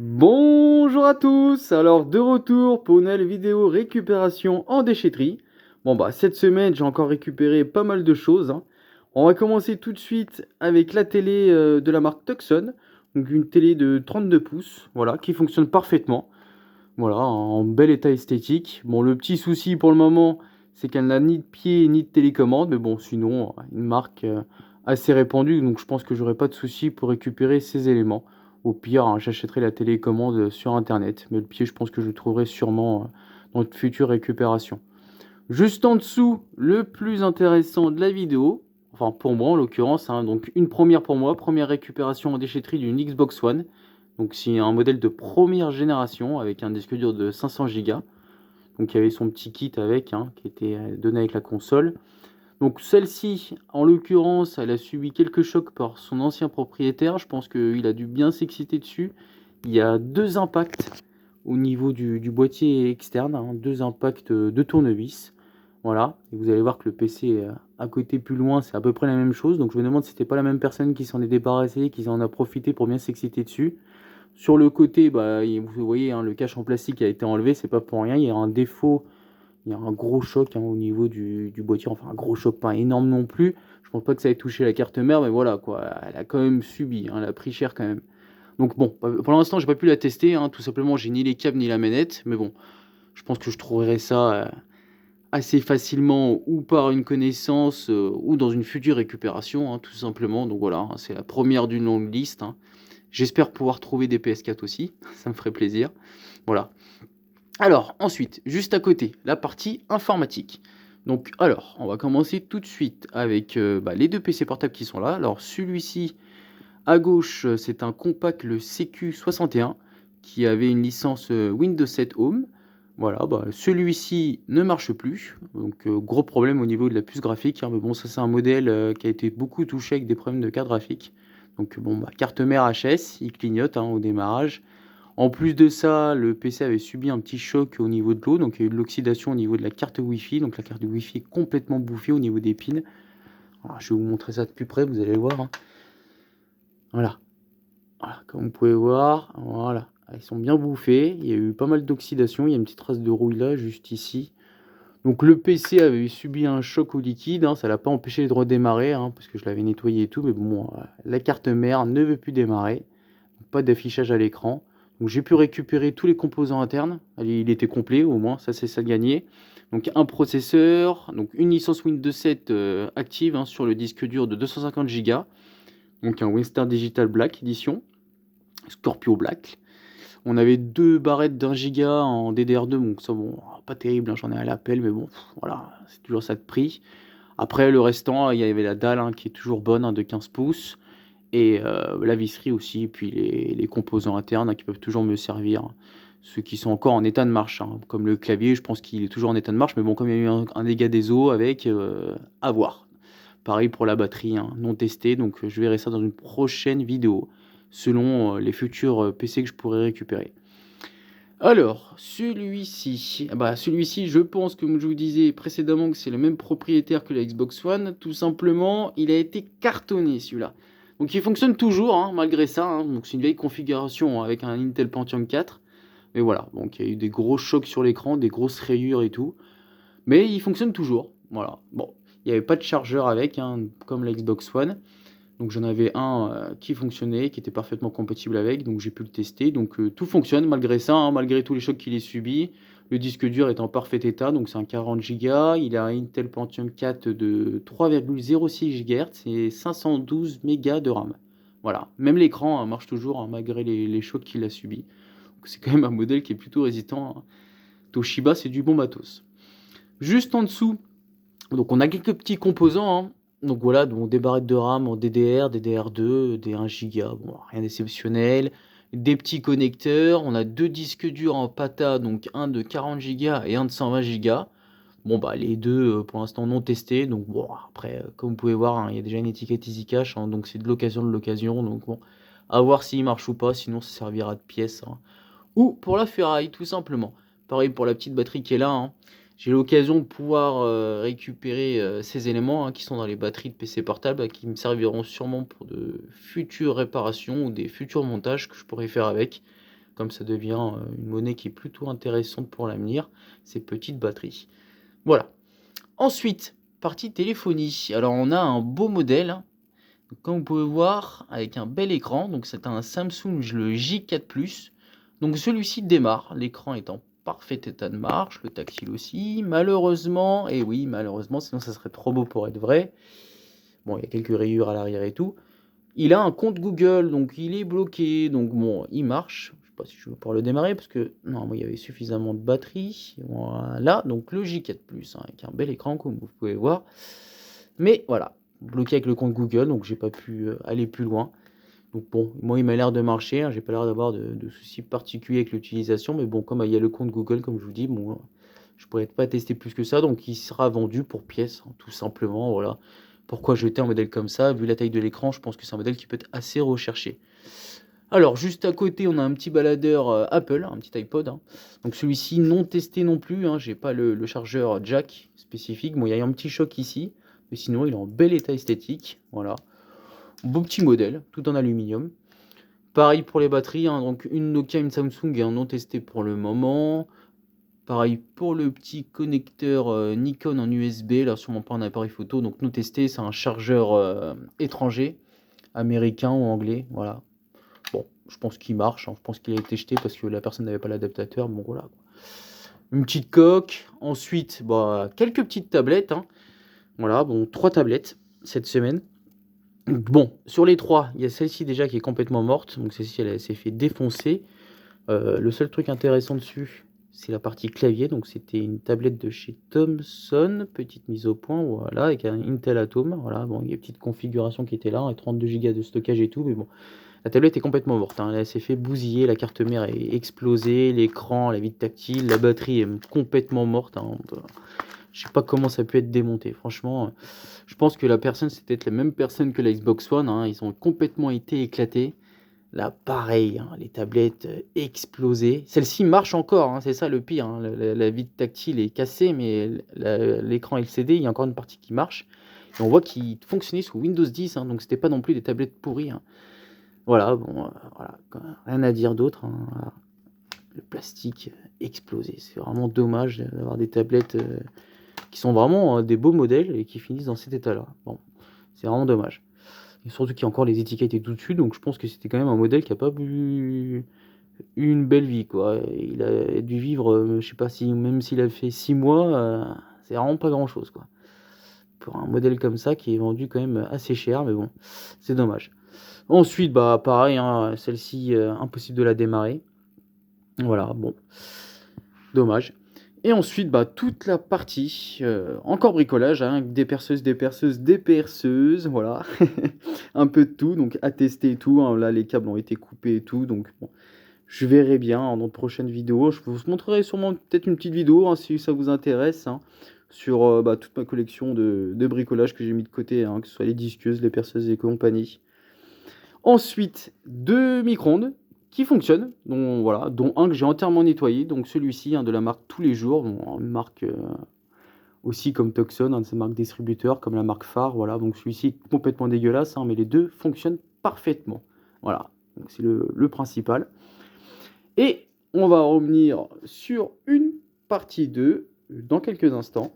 Bonjour à tous, alors de retour pour une nouvelle vidéo récupération en déchetterie. Bon bah cette semaine j'ai encore récupéré pas mal de choses, hein. On va commencer tout de suite avec la télé de la marque Tucson, donc une télé de 32 pouces, voilà, qui fonctionne parfaitement, voilà, en bel état esthétique. Bon, le petit souci pour le moment c'est qu'elle n'a ni de pied ni de télécommande, mais bon sinon une marque assez répandue, donc je pense que j'aurai pas de souci pour récupérer ces éléments. Au pire, hein, j'achèterai la télécommande sur internet, mais le pied, je pense que je le trouverai sûrement dans de futures récupérations. Juste en dessous, le plus intéressant de la vidéo, enfin pour moi en l'occurrence, hein, donc une première pour moi, première récupération en déchetterie d'une Xbox One. Donc c'est un modèle de première génération avec un disque dur de 500 Go. Donc il y avait son petit kit avec, hein, qui était donné avec la console. Donc celle-ci, en l'occurrence, elle a subi quelques chocs par son ancien propriétaire. Je pense qu'il a dû bien s'exciter dessus. Il y a deux impacts au niveau du boîtier externe, hein, deux impacts de tournevis. Voilà, et vous allez voir que le PC à côté plus loin, c'est à peu près la même chose. Donc je me demande si c'était pas la même personne qui s'en est débarrassé, qui en a profité pour bien s'exciter dessus. Sur le côté, bah, vous voyez, hein, le cache en plastique a été enlevé, c'est pas pour rien. Il y a un défaut, il y a un gros choc, hein, au niveau du boîtier, enfin un gros choc, pas énorme non plus. Je pense pas que ça ait touché la carte mère, mais voilà quoi, elle a quand même subi, hein, elle a pris cher quand même. Donc bon, pour l'instant j'ai pas pu la tester, hein, tout simplement j'ai ni les câbles ni la manette, mais bon, je pense que je trouverai ça assez facilement ou par une connaissance ou dans une future récupération, hein, tout simplement. Donc voilà, hein, c'est la première d'une longue liste, hein. J'espère pouvoir trouver des PS4 aussi, ça me ferait plaisir. Voilà. Alors, ensuite, juste à côté, la partie informatique. Donc, alors, on va commencer tout de suite avec les deux PC portables qui sont là. Alors, celui-ci, à gauche, c'est un compact, le CQ61, qui avait une licence Windows 7 Home. Voilà, celui-ci ne marche plus. Donc, gros problème au niveau de la puce graphique, hein, mais bon, ça, c'est un modèle qui a été beaucoup touché avec des problèmes de carte graphique. Donc, bon, carte mère HS, il clignote, hein, au démarrage. En plus de ça, le PC avait subi un petit choc au niveau de l'eau, donc il y a eu de l'oxydation au niveau de la carte Wi-Fi, donc la carte Wi-Fi est complètement bouffée au niveau des pins. Alors, je vais vous montrer ça de plus près, vous allez le voir, hein. Voilà. Voilà, comme vous pouvez voir, voilà, ils sont bien bouffés, il y a eu pas mal d'oxydation, il y a une petite trace de rouille là, juste ici. Donc le PC avait subi un choc au liquide, hein, ça l'a pas empêché de redémarrer, hein, parce que je l'avais nettoyé et tout, mais bon, la carte mère ne veut plus démarrer. Pas d'affichage à l'écran. Donc j'ai pu récupérer tous les composants internes. Il était complet au moins, ça c'est ça de gagner. Donc un processeur, donc une licence Windows 7 active, hein, sur le disque dur de 250 Go. Donc un Winstar Digital Black Edition, Scorpio Black. On avait deux barrettes d'1 giga en DDR2, donc ça bon, pas terrible, hein, j'en ai à l'appel, mais bon, voilà, c'est toujours ça de prix. Après le restant, il y avait la dalle, hein, qui est toujours bonne, hein, de 15 pouces. Et la visserie aussi, et puis les composants internes, hein, qui peuvent toujours me servir, hein. Ceux qui sont encore en état de marche, hein, comme le clavier, je pense qu'il est toujours en état de marche, mais bon, comme il y a eu un dégât des eaux avec, à voir. Pareil pour la batterie, hein, non testée, donc je verrai ça dans une prochaine vidéo, selon les futurs PC que je pourrai récupérer. Alors, celui-ci, celui-ci, je pense, comme je vous disais précédemment, que c'est le même propriétaire que la Xbox One. Tout simplement, il a été cartonné, celui-là. Donc, il fonctionne toujours, hein, malgré ça, hein. Donc, c'est une vieille configuration avec un Intel Pentium 4. Mais voilà, donc il y a eu des gros chocs sur l'écran, des grosses rayures et tout. Mais il fonctionne toujours. Voilà. Bon, il n'y avait pas de chargeur avec, hein, comme la Xbox One. Donc j'en avais un qui fonctionnait, qui était parfaitement compatible avec, donc j'ai pu le tester. Donc tout fonctionne malgré ça, hein, malgré tous les chocs qu'il ait subis. Le disque dur est en parfait état, donc c'est un 40 Go. Il a un Intel Pentium 4 de 3,06 GHz et 512 mégas de RAM. Voilà, même l'écran, hein, marche toujours, hein, malgré les chocs qu'il a subis. Donc c'est quand même un modèle qui est plutôt résistant, hein. Toshiba, c'est du bon matos. Juste en dessous, donc on a quelques petits composants, hein. Donc voilà, donc des barrettes de RAM en DDR, DDR2, des 1 Go, bon, rien d'exceptionnel. Des petits connecteurs, on a deux disques durs en PATA, donc un de 40 Go et un de 120 Go. Bon les deux pour l'instant non testés, donc bon après comme vous pouvez voir, hein, il y a déjà une étiquette EasyCache, hein, donc c'est de l'occasion, donc bon, à voir s'il marche ou pas, sinon ça servira de pièce, hein. Ou pour la ferraille, tout simplement. Pareil pour la petite batterie qui est là, hein. J'ai l'occasion de pouvoir récupérer ces éléments, hein, qui sont dans les batteries de PC portable, qui me serviront sûrement pour de futures réparations ou des futurs montages que je pourrais faire avec. comme ça devient une monnaie qui est plutôt intéressante pour l'avenir, ces petites batteries. Voilà. Ensuite, partie téléphonie. Alors on a un beau modèle, hein. Comme vous pouvez voir, avec un bel écran, donc c'est un Samsung le J4 Plus. Donc celui-ci démarre, l'écran est en parfait état de marche, le tactile aussi. Malheureusement, et oui, malheureusement, sinon ça serait trop beau pour être vrai. Bon, il y a quelques rayures à l'arrière et tout. Il a un compte Google, donc il est bloqué, donc bon, il marche. Je sais pas si je vais pouvoir le démarrer parce que non, il y avait suffisamment de batterie. Voilà, donc le J4 Plus, hein, avec un bel écran comme vous pouvez voir. Mais voilà, bloqué avec le compte Google, donc j'ai pas pu aller plus loin. Donc bon, moi il m'a l'air de marcher, hein, j'ai pas l'air d'avoir de soucis particuliers avec l'utilisation, mais bon, comme il y a le compte Google, comme je vous dis, bon, je pourrais pas tester plus que ça, donc il sera vendu pour pièces, hein, tout simplement, voilà. Pourquoi jeter un modèle comme ça? Vu la taille de l'écran, je pense que c'est un modèle qui peut être assez recherché. Alors, juste à côté, on a un petit baladeur Apple, un petit iPod, hein. Donc celui-ci non testé non plus, hein, j'ai pas le chargeur jack spécifique. Bon, il y a un petit choc ici, mais sinon il est en bel état esthétique, voilà. Beau petit modèle, tout en aluminium. Pareil pour les batteries, hein, donc une Nokia, une Samsung et un non testé pour le moment. Pareil pour le petit connecteur Nikon en USB, là sûrement pas un appareil photo, donc non testé, c'est un chargeur étranger, américain ou anglais, voilà. Bon, je pense qu'il marche, hein, je pense qu'il a été jeté parce que la personne n'avait pas l'adaptateur, bon voilà. Une petite coque, ensuite bah, quelques petites tablettes, hein. Voilà, bon, 3 tablettes cette semaine. Bon, sur les 3, il y a celle-ci déjà qui est complètement morte, donc celle-ci elle s'est fait défoncer. Le seul truc intéressant dessus, c'est la partie clavier, donc c'était une tablette de chez Thomson, petite mise au point, voilà, avec un Intel Atom, voilà, bon, il y a une petite configuration qui était là, et 32 Go de stockage et tout, mais bon, la tablette est complètement morte, hein, elle s'est fait bousiller, la carte mère est explosée, l'écran, la vitre tactile, la batterie est complètement morte, hein, je sais pas comment ça peut être démonté, franchement, je pense que la personne, c'était peut-être la même personne que la Xbox One, hein, ils ont complètement été éclatés. Là, pareil, hein, les tablettes explosées. Celle-ci marche encore, hein, c'est ça le pire, hein. La vitre tactile est cassée, mais l'écran LCD, il y a encore une partie qui marche. Et on voit qu'il fonctionnait sous Windows 10, hein, donc c'était pas non plus des tablettes pourries, hein. Voilà, bon, voilà, rien à dire d'autre, hein, voilà. Le plastique explosé. C'est vraiment dommage d'avoir des tablettes qui sont vraiment des beaux modèles et qui finissent dans cet état-là. Bon, c'est vraiment dommage. Et surtout qu'il y a encore les étiquettes et tout dessus, donc je pense que c'était quand même un modèle qui a pas eu une belle vie, quoi. Il a dû vivre, je sais pas si, même s'il a fait 6 mois, c'est vraiment pas grand chose, quoi. Pour un modèle comme ça qui est vendu quand même assez cher, mais bon, c'est dommage. Ensuite, bah pareil, hein, celle-ci, impossible de la démarrer. Voilà, bon, dommage. Et ensuite, bah, toute la partie, encore bricolage, hein, des perceuses, des perceuses, des perceuses, voilà. Un peu de tout, donc à tester et tout, hein. Là, les câbles ont été coupés et tout, donc bon, je verrai bien hein, dans de prochaines vidéos. Je vous montrerai sûrement peut-être une petite vidéo, hein, si ça vous intéresse, hein, sur bah, toute ma collection de bricolage que j'ai mis de côté, hein, que ce soit les disqueuses, les perceuses et compagnie. Ensuite, 2 micro-ondes qui fonctionnent, dont, voilà, dont un que j'ai entièrement nettoyé, donc celui-ci, hein, de la marque Tous les Jours, bon, une marque aussi comme Tucson, un de ces marques distributeurs, comme la marque Phare, voilà, donc celui-ci est complètement dégueulasse, hein, mais les deux fonctionnent parfaitement, voilà, donc c'est le principal. Et on va revenir sur une partie 2 dans quelques instants.